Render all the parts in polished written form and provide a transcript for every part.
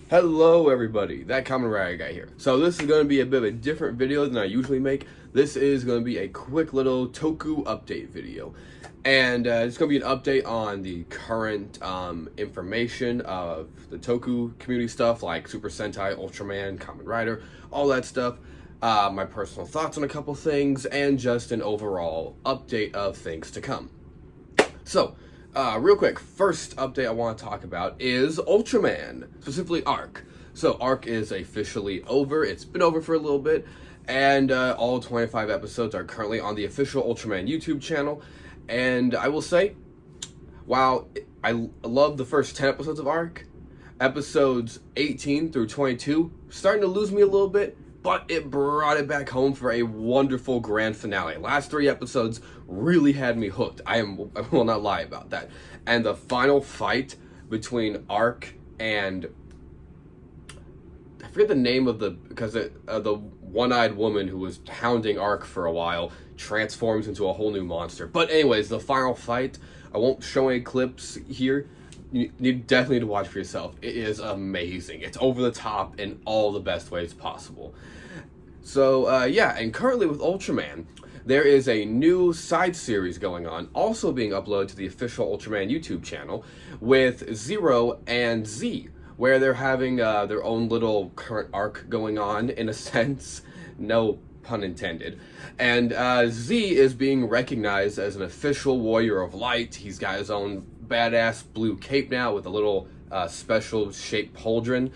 Hello everybody, that Kamen Rider guy here. So this is going to be a bit of a different video than I usually make. This is going to be a quick little TOKU update video. And it's going to be an update on the current information of the TOKU community stuff like Super Sentai, Ultraman, Kamen Rider, all that stuff. My personal thoughts on a couple things, and just an overall update of things to come. So, real quick, first update I want to talk about is Ultraman, specifically Arc. So Arc is officially over. It's been over for a little bit, and all 25 episodes are currently on the official Ultraman YouTube channel. And I will say, while I love the first 10 episodes of Arc, episodes 18 through 22 starting to lose me a little bit, but it brought it back home for a wonderful grand finale. Last 3 episodes really had me hooked. I will not lie about that. And the final fight between Arc and I forget the name of the one-eyed woman who was hounding Arc for a while transforms into a whole new monster. But anyways, the final fight, I won't show any clips here. You definitely need to watch for yourself. It is amazing. It's over the top in all the best ways possible. So, yeah, and currently with Ultraman, there is a new side series going on, also being uploaded to the official Ultraman YouTube channel, with Zero and Z, where they're having their own little current arc going on, in a sense. No pun intended. And Z is being recognized as an official warrior of light. He's got his own badass blue cape now with a little special shaped pauldron.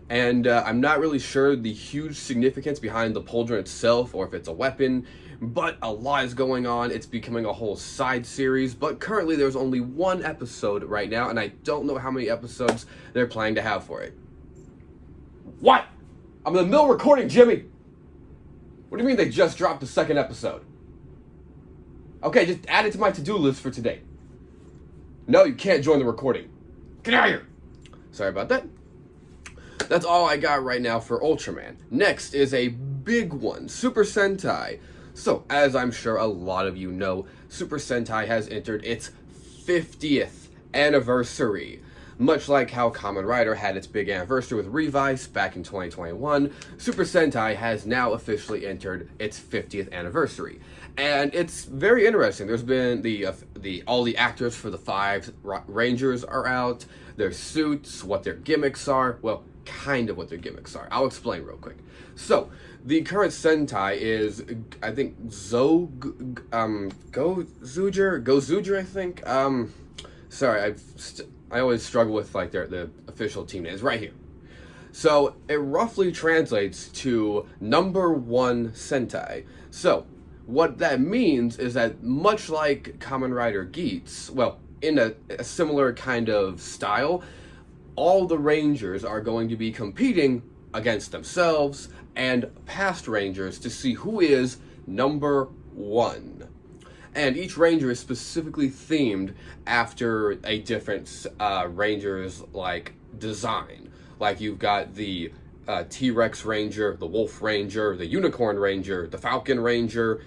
And I'm not really sure the huge significance behind the pauldron itself or if it's a weapon, but a lot is going on. It's becoming a whole side series, but currently there's only 1 episode right now, and I don't know how many episodes they're planning to have for it. What? I'm in the middle of recording, Jimmy! What do you mean they just dropped the 2nd episode? Okay, just add it to my to-do list for today. No, you can't join the recording. Get out of here! Sorry about that. That's all I got right now for Ultraman. Next is a big one, Super Sentai. So, as I'm sure a lot of you know, Super Sentai has entered its 50th anniversary. Much like how Kamen Rider had its big anniversary with Revice back in 2021, Super Sentai has now officially entered its 50th anniversary. And it's very interesting. There's been all the actors for the 5 Rangers are out, their suits, what their gimmicks are, well, kind of what their gimmicks are. I'll explain real quick. So, the current Sentai is, I think, Gozuger, I think. Sorry, I always struggle with like the official team names right here. So it roughly translates to number 1 Sentai. So what that means is that much like Kamen Rider Geats, well, in a similar kind of style, all the Rangers are going to be competing against themselves and past Rangers to see who is number 1. And each Ranger is specifically themed after a different Ranger's like design. Like you've got the T-Rex Ranger, the Wolf Ranger, the Unicorn Ranger, the Falcon Ranger,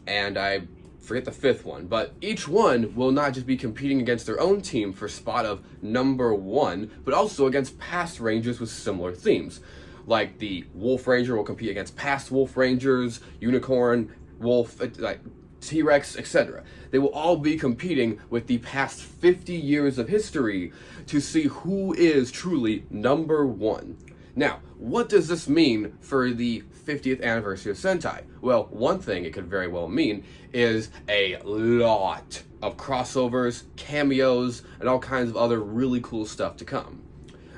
and I forget the 5th one. But each one will not just be competing against their own team for spot of number 1, but also against past Rangers with similar themes. Like the Wolf Ranger will compete against past Wolf Rangers, Unicorn, Wolf, like T-Rex, etc. They will all be competing with the past 50 years of history to see who is truly number 1. Now, what does this mean for the 50th anniversary of Sentai? Well, one thing it could very well mean is a lot of crossovers, cameos, and all kinds of other really cool stuff to come.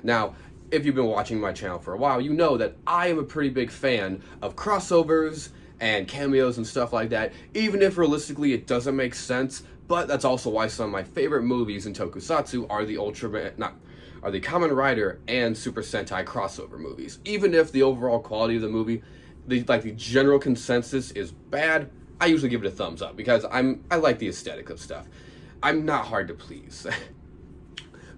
Now, if you've been watching my channel for a while, you know that I am a pretty big fan of crossovers and cameos and stuff like that, even if realistically it doesn't make sense. But that's also why some of my favorite movies in Tokusatsu are the Kamen Rider and Super Sentai crossover movies. Even if the overall quality of the movie, the general consensus is bad, I usually give it a thumbs up because I like the aesthetic of stuff. I'm not hard to please.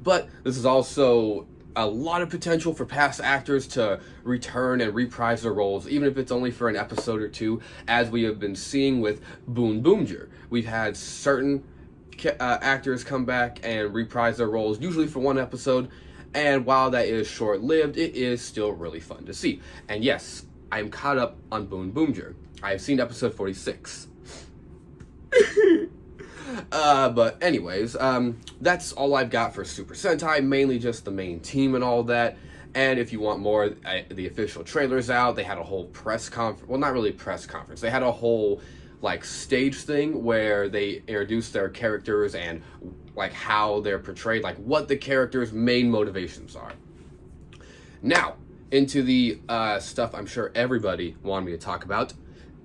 But this is also a lot of potential for past actors to return and reprise their roles, even if it's only for an episode or 2, as we have been seeing with Boon Boomger. We've had certain actors come back and reprise their roles, usually for 1 episode, And while that is short-lived, it is still really fun to see. And yes, I'm caught up on Boon Boomjer. I have seen episode 46. But anyways, that's all I've got for Super Sentai, mainly just the main team and all that. And if you want more, the official trailer's out. They had a whole press conference, well, not really press conference. They had a whole, like, stage thing where they introduced their characters and, like, how they're portrayed, like, what the characters' main motivations are. Now, into the stuff I'm sure everybody wanted me to talk about,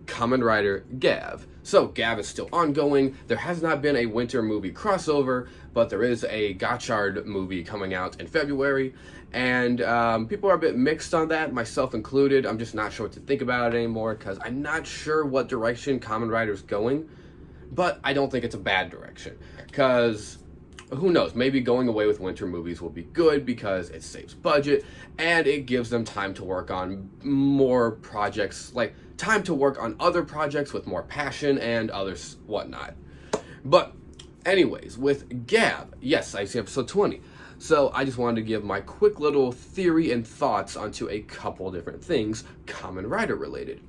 Kamen Rider Gav. So, Gav is still ongoing. There has not been a winter movie crossover, but there is a Gotchard movie coming out in February, and people are a bit mixed on that, myself included. I'm just not sure what to think about it anymore, because I'm not sure what direction Kamen Rider's going, but I don't think it's a bad direction, because who knows, maybe going away with winter movies will be good because it saves budget, and it gives them time to work on more projects, like time to work on other projects with more passion and others whatnot. But anyways, with Gav, yes, I see episode 20. So I just wanted to give my quick little theory and thoughts onto a couple different things Kamen Rider related.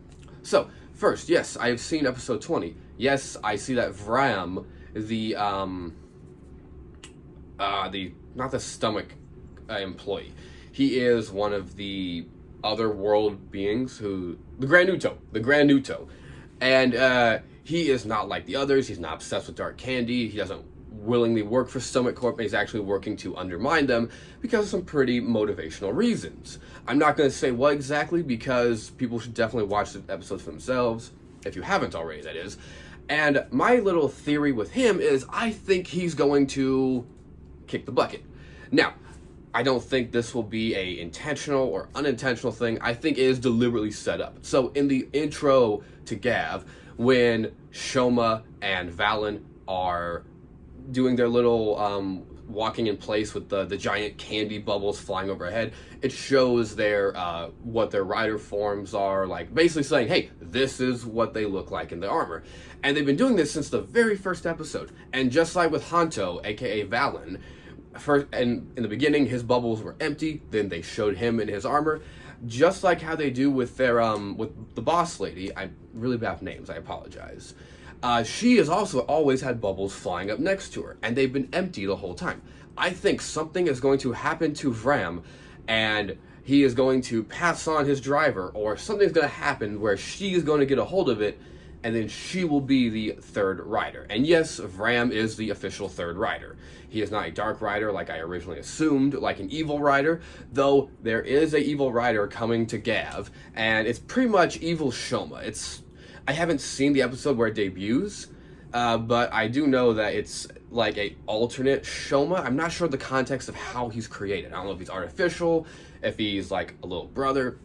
So first, yes, I have seen episode 20. Yes, I see that Vram, the not the stomach employee, he is one of the other world beings who, the Grand Nuto, and he is not like the others. He's not obsessed with dark candy. He doesn't willingly work for Stomach Corp, and he's actually working to undermine them because of some pretty motivational reasons. I'm not going to say what exactly, because people should definitely watch the episodes for themselves, if you haven't already, that is. And my little theory with him is I think he's going to kick the bucket. Now, I don't think this will be a intentional or unintentional thing. I think it is deliberately set up. So in the intro to Gav, when Shoma and Valen are doing their little walking in place with the giant candy bubbles flying overhead, it shows their what their rider forms are, like basically saying, hey, this is what they look like in the armor. And they've been doing this since the very first episode. And just like with Hanto, aka Valen, first, and in the beginning his bubbles were empty, then they showed him in his armor, just like how they do with their with the boss lady. I'm really bad with names, I apologize. She has also always had bubbles flying up next to her, and they've been empty the whole time. I think something is going to happen to Vram, and he is going to pass on his driver, or something's going to happen where she is going to get a hold of it, and then she will be the third rider. And yes, Vram is the official third rider. He is not a dark rider like I originally assumed, like an evil rider, though there is a evil rider coming to Gav, and it's pretty much evil Shoma. I haven't seen the episode where it debuts, but I do know that it's like a alternate Shoma. I'm not sure the context of how he's created. I don't know if he's artificial, if he's like a little brother,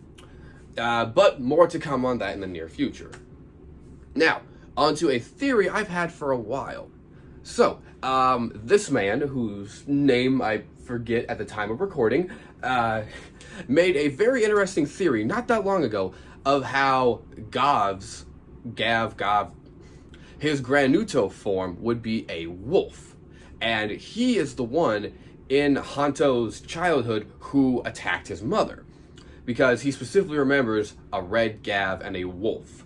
but more to come on that in the near future. Now, onto a theory I've had for a while. So, this man, whose name I forget at the time of recording, made a very interesting theory not that long ago of how Gav, his Granuto form would be a wolf. And he is the one in Hanto's childhood who attacked his mother, because he specifically remembers a red Gav and a wolf.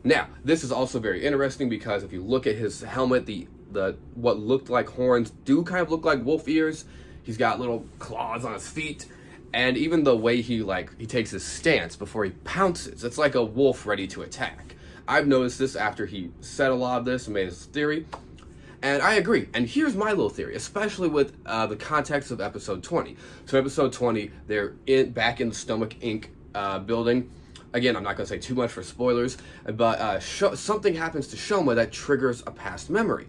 Now, this is also very interesting because if you look at his helmet, the what looked like horns do kind of look like wolf ears. He's got little claws on his feet, and even the way he takes his stance before he pounces, it's like a wolf ready to attack. I've noticed this after he said a lot of this and made his theory, and I agree. And here's my little theory, especially with the context of episode 20. So episode 20, they're back in the Stomach Inc. Building. Again, I'm not going to say too much for spoilers, but something happens to Shoma that triggers a past memory.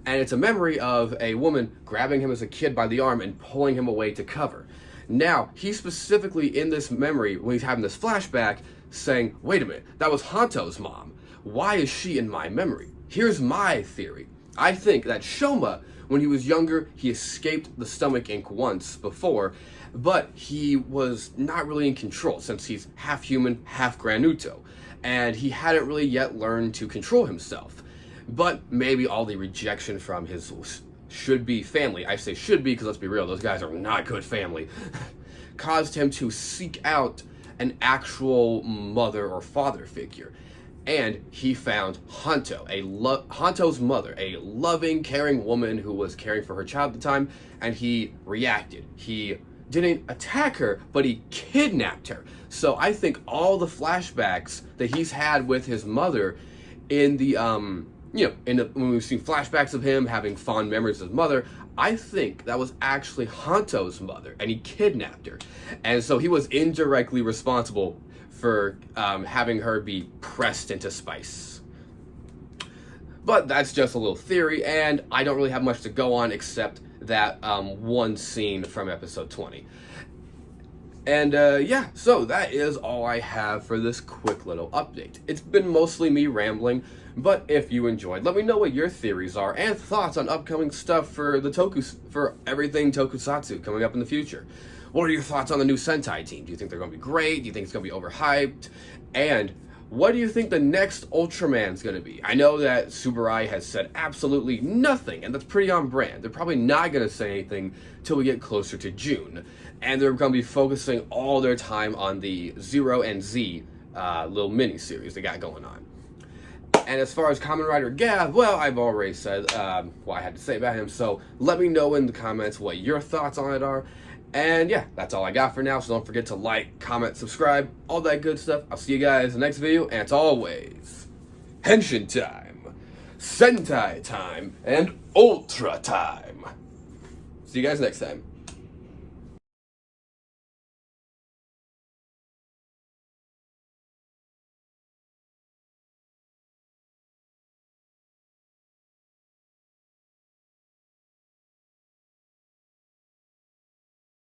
And it's a memory of a woman grabbing him as a kid by the arm and pulling him away to cover. Now, he's specifically in this memory, when he's having this flashback, saying, wait a minute, that was Hanto's mom. Why is she in my memory? Here's my theory. I think that Shoma, when he was younger, he escaped the Stomach Inc. once before, but he was not really in control since he's half human, half Granuto, and he hadn't really yet learned to control himself. But maybe all the rejection from his should be family, I say should be because let's be real, those guys are not good family, caused him to seek out an actual mother or father figure. And he found Hanto, Hanto's mother, a loving, caring woman who was caring for her child at the time, and he reacted. He didn't attack her, but he kidnapped her. So I think all the flashbacks that he's had with his mother in the, when we've seen flashbacks of him having fond memories of his mother, I think that was actually Hanto's mother, and he kidnapped her. And so he was indirectly responsible for having her be pressed into spice. But that's just a little theory, and I don't really have much to go on except that one scene from episode 20. And yeah, so that is all I have for this quick little update. It's been mostly me rambling, but if you enjoyed, let me know what your theories are and thoughts on upcoming stuff for for everything Tokusatsu coming up in the future. What are your thoughts on the new Sentai team? Do you think they're going to be great? Do you think it's going to be overhyped? And what do you think the next Ultraman's going to be? I know that Tsuburaya has said absolutely nothing, and that's pretty on brand. They're probably not going to say anything till we get closer to June. And they're going to be focusing all their time on the Zero and Z little mini-series they got going on. And as far as Kamen Rider Gav, well, I've already said what I had to say about him, so let me know in the comments what your thoughts on it are. And yeah, that's all I got for now, so don't forget to like, comment, subscribe, all that good stuff. I'll see you guys in the next video, and as always, Henshin time, Sentai time, and Ultra time. See you guys next time.